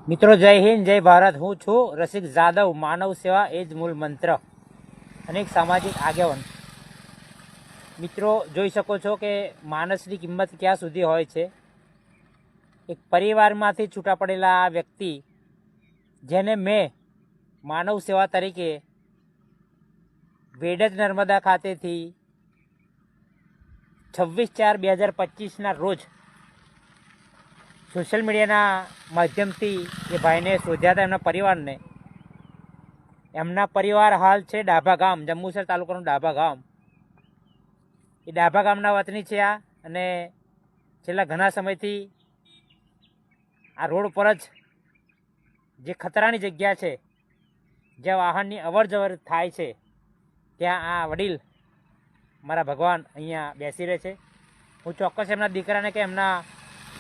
મિત્રો જય હિન્દ જય ભારત। હું છું રસિક જાદવ। માનવ સેવા એ જ મૂળ મંત્ર અને એક સામાજિક આગેવાન। મિત્રો જોઈ શકો છો કે માણસની કિંમત ક્યાં સુધી હોય છે। એક પરિવારમાંથી છૂટા પડેલા આ વ્યક્તિ જેને મેં માનવ સેવા તરીકે વેડજ નર્મદા ખાતેથી 26/4/2025ના રોજ સોશિયલ મીડિયાના માધ્યમથી એ ભાઈને શોધ્યા હતા, એમના પરિવારને। એમના પરિવાર હાલ છે ડાભા ગામ, જંબુસર તાલુકાનું ડાભા ગામ। એ ડાભા ગામના વતની છે આ, અને છેલ્લા ઘણા સમયથી આ રોડ પર જ જે ખતરાની જગ્યા છે, જ્યાં વાહનની અવર જવર થાય છે, ત્યાં આ વડીલ મારા ભગવાન અહીંયા બેસી રહે છે। હું ચોક્કસ એમના દીકરાને કે એમના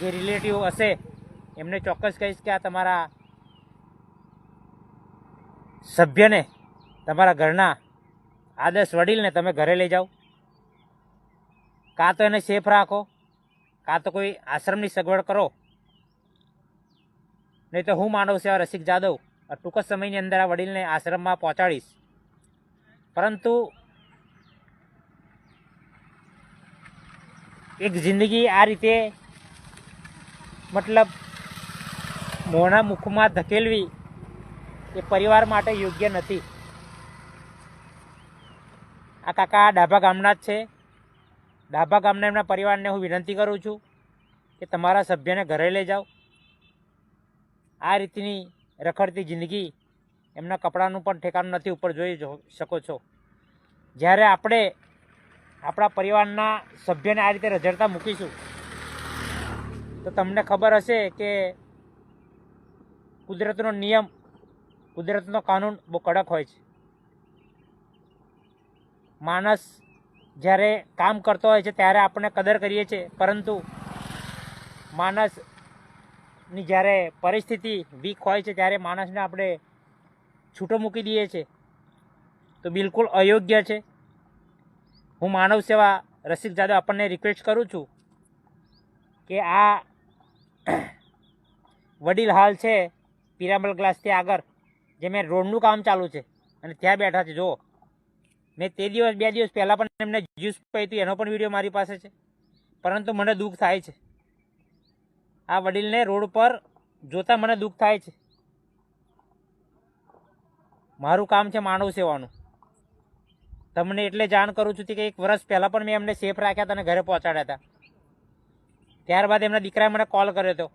જે રિલેટિવ હશે એમને ચોક્કસ કહીશ કે આ તમારા સભ્યને, તમારા ઘરના આદર્શ વડીલને તમે ઘરે લઈ જાઓ। કાં તો એને સેફ રાખો, કાં તો કોઈ આશ્રમની સગવડ કરો, નહીં તો હું માનવ સેવા રસિક જાદવ ટૂંક જ સમયની અંદર આ વડીલને આશ્રમમાં પહોંચાડીશ। પરંતુ એક જિંદગી આ રીતે મતલબ મોંના મુખમાં ધકેલવી એ પરિવાર માટે યોગ્ય નથી। આ કાકા ડાભા ગામના જ છે। ડાભા ગામના એમના પરિવારને હું વિનંતી કરું છું કે તમારા સભ્યને ઘરે લઈ જાઓ। આ રીતની રખડતી જિંદગી, એમના કપડાનું પણ ઠેકાણું નથી, ઉપર જોઈ શકો છો। જ્યારે આપણે આપણા પરિવારના સભ્યને આ રીતે રઝળતા મૂકીશું તો તમને ખબર હશે કે કુદરતનો નિયમ, કુદરતનો કાનૂન બહુ કડક હોય છે। માણસ જ્યારે કામ કરતો હોય છે ત્યારે આપણે કદર કરીએ છીએ, પરંતુ માણસની જ્યારે પરિસ્થિતિ વીક હોય છે ત્યારે માણસને આપણે છૂટો મૂકી દઈએ છીએ, તો બિલકુલ અયોગ્ય છે। હું માનવ સેવા રસિક જાદવ આપણને રિક્વેસ્ટ કરું છું કે આ વડીલ હાલ છે પિરામલ ગ્લાસથી આગળ, જે મેં રોડનું કામ ચાલુ છે અને ત્યાં બેઠા છે। જુઓ, મેં તે દિવસ 2 દિવસ પહેલાં પણ એમને જ્યુસ પી હતું, એનો પણ વિડીયો મારી પાસે છે, પરંતુ મને દુઃખ થાય છે। આ વડીલને રોડ પર જોતાં મને દુઃખ થાય છે। મારું કામ છે માનવ સેવાનું। તમને એટલે જાણ કરું છું કે 1 વર્ષ પહેલાં પણ મેં એમને સેફ રાખ્યા હતા અને ઘરે પહોંચાડ્યા હતા। ત્યારબાદ એમના દીકરાએ મને કોલ કર્યો હતો